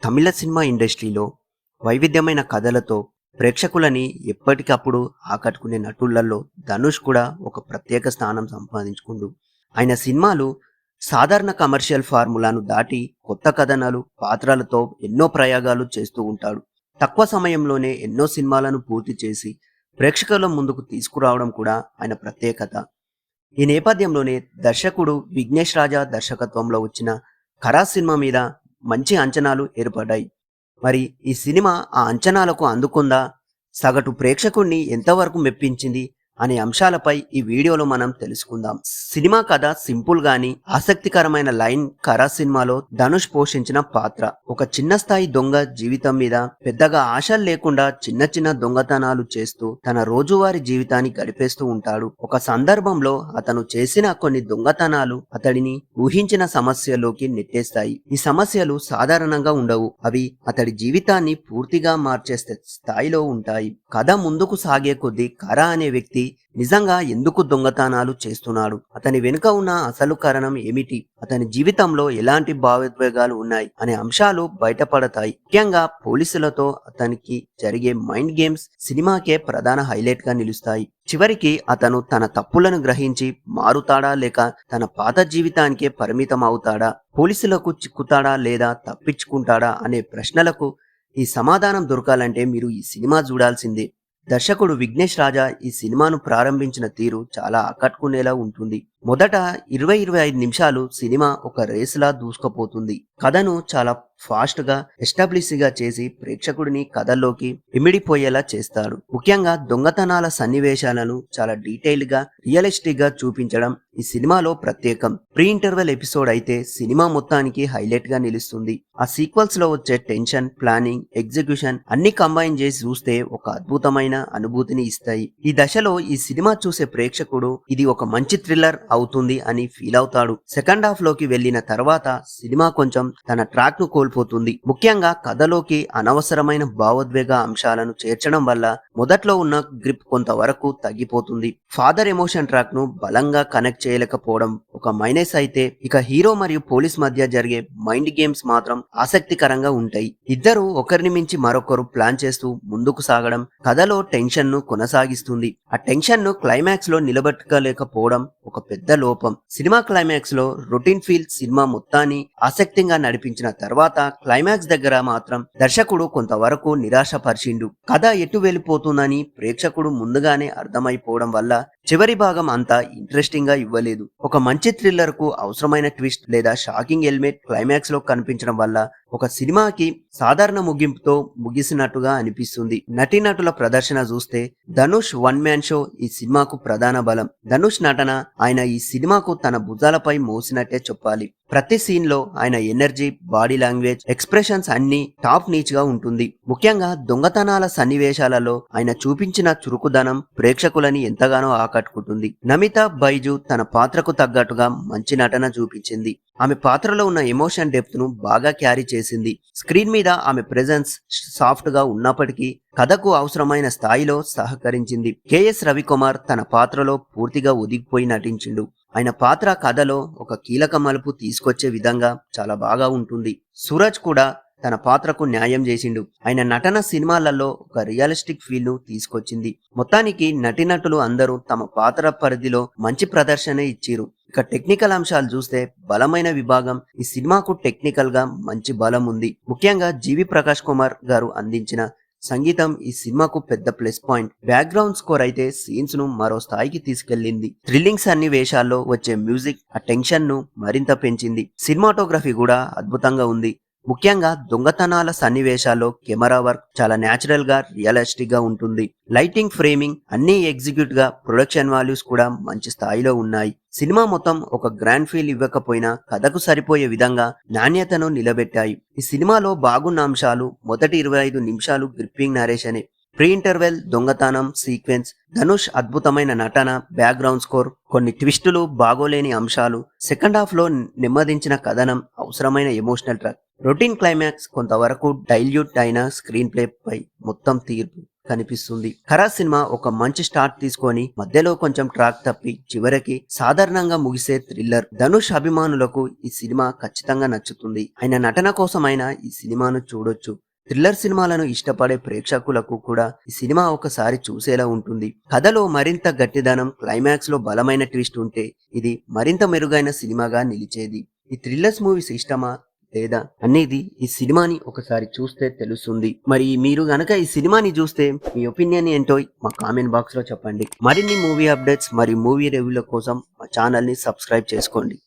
తమిళ cinema ఇండస్ట్రీలో వైవిధ్యమైన కథలతో ప్రేక్షకులని ఎప్పటికప్పుడు ఆకట్టుకునే నటులలో ధనుష్ కూడా ఒక ప్రత్యేక స్థానం సంపాదించుకుండు. ఆయన సినిమాలు సాధారణ కమర్షియల్ ఫార్ములాను దాటి కొత్త కథనాలు, పాత్రలతో ఎన్నో ప్రయోగాలు చేస్తూ ఉంటాడు. తక్కువ సమయంలోనే ఎన్నో సినిమాలను పూర్తి చేసి ప్రేక్షకుల ముందుకు తీసుకురావడం కూడా ఆయన ప్రత్యేకత. ఈ నేపథ్యంలోనే దర్శకుడు విఘ్నేష్ రాజా దర్శకత్వంలో వచ్చిన ఖరాస్ సినిమా మీద మంచి అంచనాలు ఏర్పడ్డాయి. మరి ఈ సినిమా ఆ అంచనాలకు అందుకుందా? సగటు ప్రేక్షకుణ్ణి ఎంతవరకు మెప్పించింది అనే అంశాలపై ఈ వీడియోలో మనం తెలుసుకుందాం. సినిమా కథ సింపుల్ గాని ఆసక్తికరమైన లైన్ ఖరాస్ సినిమాలో ధనుష్ పోషించిన పాత్ర. ఒక చిన్న స్థాయి దొంగ జీవితం మీద పెద్దగా ఆశలు లేకుండా చిన్న చిన్న దొంగతనాలు చేస్తూ తన రోజువారీ జీవితాన్ని గడిపేస్తూ ఉంటాడు. ఒక సందర్భంలో అతను చేసిన కొన్ని దొంగతనాలు అతడిని ఊహించిన సమస్యలోకి నెట్టేస్తాయి. ఈ సమస్యలు సాధారణంగా ఉండవు. అవి అతడి జీవితాన్ని పూర్తిగా మార్చే స్థాయిలో ఉంటాయి. కథ ముందుకు సాగే కొద్దీ ఖరా అనే వ్యక్తి నిజంగా ఎందుకు దొంగతనాలు చేస్తున్నాడు, అతని వెనుక ఉన్న అసలు కారణం ఏమిటి, అతని జీవితంలో ఎలాంటి భావోద్వేగాలు ఉన్నాయి అనే అంశాలు బయటపడతాయి. ముఖ్యంగా పోలీసులతో అతనికి జరిగే మైండ్ గేమ్స్ సినిమాకే ప్రధాన హైలైట్ గా నిలుస్తాయి. చివరికి అతను తన తప్పులను గ్రహించి మారుతాడా లేక తన పాత జీవితానికే పరిమితం అవుతాడా, పోలీసులకు చిక్కుతాడా లేదా తప్పించుకుంటాడా అనే ప్రశ్నలకు ఈ సమాధానం దొరకాలంటే మీరు ఈ సినిమా చూడాల్సిందే. దర్శకుడు విఘ్నేష్ రాజా ఈ సినిమాను ప్రారంభించిన తీరు చాలా ఆకట్టుకునేలా ఉంటుంది. మొదట 20-25 నిమిషాలు సినిమా ఒక రేసులా దూసుకుపోతుంది. కథను చాలా ఫాస్ట్ గా ఎస్టాబ్లిష్ గా చేసి ప్రేక్షకుడిని కథల్లోకి ఇమిడిపోయేలా చేస్తాడు. ముఖ్యంగా దొంగతనాల సన్నివేశాలను చాలా డీటెయిల్ గా రియలిస్టిక్ గా చూపించడం ఈ సినిమాలో ప్రత్యేకం. ప్రీ ఇంటర్వెల్ ఎపిసోడ్ అయితే సినిమా మొత్తానికి హైలైట్ గా నిలుస్తుంది. ఆ సీక్వెల్స్ లో వచ్చే టెన్షన్, ప్లానింగ్, ఎగ్జిక్యూషన్ అన్ని కంబైన్ చేసి చూస్తే ఒక అద్భుతమైన అనుభూతిని ఇస్తాయి. ఈ దశలో ఈ సినిమా చూసే ప్రేక్షకుడు ఇది ఒక మంచి థ్రిల్లర్ అవుతుంది అని ఫీల్ అవుతాడు. సెకండ్ హాఫ్ లోకి వెళ్లిన తర్వాత సినిమా కొంచెం తన ట్రాక్ ను కోల్పోతుంది. ముఖ్యంగా కథలోకి అనవసరమైన భావోద్వేగ అంశాలను చేర్చడం వల్ల మొదట్లో ఉన్న గ్రిప్ కొంతవరకు తగ్గిపోతుంది. ఫాదర్ ఎమోషన్ ట్రాక్ ను బలంగా కనెక్ట్ చేయలేకపోవడం ఒక మైనస్ అయితే, ఇక హీరో మరియు పోలీస్ మధ్య జరిగే మైండ్ గేమ్స్ మాత్రం ఆసక్తికరంగా ఉంటాయి. ఇద్దరు ఒకరిని మించి మరొకరు ప్లాన్ చేస్తూ ముందుకు సాగడం కథలో టెన్షన్ ను కొనసాగిస్తుంది. ఆ టెన్షన్ ను క్లైమాక్స్ లో నిలబెట్టుకోలేకపోవడం ఒక పెద్ద లోపం. సినిమా క్లైమాక్స్ లో రొటీన్ ఫీల్ సినిమా మొత్తాన్ని ఆసక్తిగా నడిపించిన తర్వాత క్లైమాక్స్ దగ్గర మాత్రం దర్శకుడు కొంతవరకు నిరాశపరిచిండు. కథ ఎటు వెళ్ళిపోతుందని ప్రేక్షకుడు ముందుగానే అర్థమైపోవడం వల్ల చివరి భాగం అంతా ఇంట్రెస్టింగ్ గా ఇవ్వలేదు. ఒక మంచి థ్రిల్లర్ కు అవసరమైన ట్విస్ట్ లేదా షాకింగ్ ఎలిమెంట్ క్లైమాక్స్ లో కనిపించడం వల్ల ఒక సినిమాకి సాధారణ ముగింపుతో ముగిసినట్టుగా అనిపిస్తుంది. నటీనటుల ప్రదర్శన చూస్తే ధనుష్ వన్ మ్యాన్ షో ఈ సినిమాకు ప్రధాన బలం. ధనుష్ నటన ఆయన ఈ సినిమాకు తన భుజాలపై మోసినట్టే చెప్పాలి. ప్రతి సీన్ లో ఆయన ఎనర్జీ, బాడీ లాంగ్వేజ్, ఎక్స్ప్రెషన్స్ అన్ని టాప్ నీచ్ గా ఉంటుంది. ముఖ్యంగా దొంగతనాల సన్నివేశాలలో ఆయన చూపించిన చురుకుదనం ప్రేక్షకులని ఎంతగానో ఆకట్టుకుంటుంది. నమితా బైజు తన పాత్రకు తగ్గట్టుగా మంచి నటన చూపించింది. ఆమె పాత్రలో ఉన్న ఎమోషన్ డెప్త్ ను బాగా క్యారీ చేసింది. స్క్రీన్ మీద ఆమె ప్రెజెన్స్ సాఫ్ట్ గా ఉన్నప్పటికీ కథకు అవసరమైన స్థాయిలో సహకరించింది. కెఎస్ రవికుమార్ తన పాత్రలో పూర్తిగా ఒదిగిపోయి నటించిండు. ఆయన పాత్ర కథలో ఒక కీలక మలుపు తీసుకొచ్చే విధంగా చాలా బాగా ఉంటుంది. సూరజ్ కూడా తన పాత్రకు న్యాయం చేసిండు. ఆయన నటన సినిమాలలో ఒక రియలిస్టిక్ ఫీల్ ను తీసుకొచ్చింది. మొత్తానికి నటీనటులు అందరూ తమ పాత్ర పరిధిలో మంచి ప్రదర్శన ఇచ్చిరు. ఇక టెక్నికల్ అంశాలు చూస్తే బలమైన విభాగం ఈ సినిమాకు టెక్నికల్ గా మంచి బలం ఉంది. ముఖ్యంగా జీవి ప్రకాష్ కుమార్ గారు అందించిన సంగీతం ఈ సినిమాకు పెద్ద ప్లస్ పాయింట్. బ్యాక్గ్రౌండ్ స్కోర్ అయితే సీన్స్ ను మరో స్థాయికి తీసుకెళ్లింది. థ్రిల్లింగ్ సన్నివేశాల్లో వచ్చే మ్యూజిక్ ఆ టెన్షన్ ను మరింత పెంచింది. సినిమాటోగ్రఫీ కూడా అద్భుతంగా ఉంది. ముఖ్యంగా దొంగతనాల సన్నివేశాల్లో కెమెరా వర్క్ చాలా న్యాచురల్ గా రియలిస్టిక్ గా ఉంటుంది. లైటింగ్, ఫ్రేమింగ్ అన్ని ఎగ్జిక్యూట్ గా, ప్రొడక్షన్ వాల్యూస్ కూడా మంచి స్థాయిలో ఉన్నాయి. సినిమా మొత్తం ఒక గ్రాండ్ ఫీల్ ఇవ్వకపోయినా కథకు సరిపోయే విధంగా నాణ్యతను నిలబెట్టాయి. ఈ సినిమాలో బాగున్న అంశాలు మొదటి 25 నిమిషాలు గ్రిప్పింగ్ నరేషనే. ప్రీ ఇంటర్వెల్, దొంగతనం సీక్వెన్స్, ధనుష్ అద్భుతమైన నటన, బ్యాక్గ్రౌండ్ స్కోర్, కొన్ని ట్విస్టులు, బాగోలేని అంశాలు, సెకండ్ హాఫ్ లో నెమ్మదించిన కథనం, అవసరమైన ఎమోషనల్ ట్రాక్, రొటీన్ క్లైమాక్స్, కొంతవరకు డైల్యూట్ అయిన స్క్రీన్ ప్లే పై మొత్తం తీర్పు కనిపిస్తుంది. ఖరాస్ సినిమా ఒక మంచి స్టార్ట్ తీసుకొని మధ్యలో కొంచెం ట్రాక్ తప్పి చివరికి సాధారణంగా ముగిసే థ్రిల్లర్. ధనుష్ అభిమానులకు ఈ సినిమా ఖచ్చితంగా నచ్చుతుంది. ఆయన నటన కోసం అయినా ఈ సినిమాను చూడొచ్చు. థ్రిల్లర్ సినిమాలను ఇష్టపడే ప్రేక్షకులకు కూడా ఈ సినిమా ఒకసారి చూసేలా ఉంటుంది. కథలో మరింత గట్టిదనం, క్లైమాక్స్ లో బలమైన ట్విస్ట్ ఉంటే ఇది మరింత మెరుగైన సినిమాగా నిలిచేది. ఈ థ్రిల్లర్స్ మూవీస్ ఇష్టమా లేదా అనేది ఈ సినిమాని ఒకసారి చూస్తే తెలుస్తుంది. మరి మీరు గనక ఈ సినిమాని చూస్తే మీ ఒపీనియన్ ఏంటో మా కామెంట్ బాక్స్ లో చెప్పండి. మరిన్ని మూవీ అప్డేట్స్ మరియు మూవీ రివ్యూల కోసం మా ఛానల్ ని సబ్స్క్రైబ్ చేసుకోండి.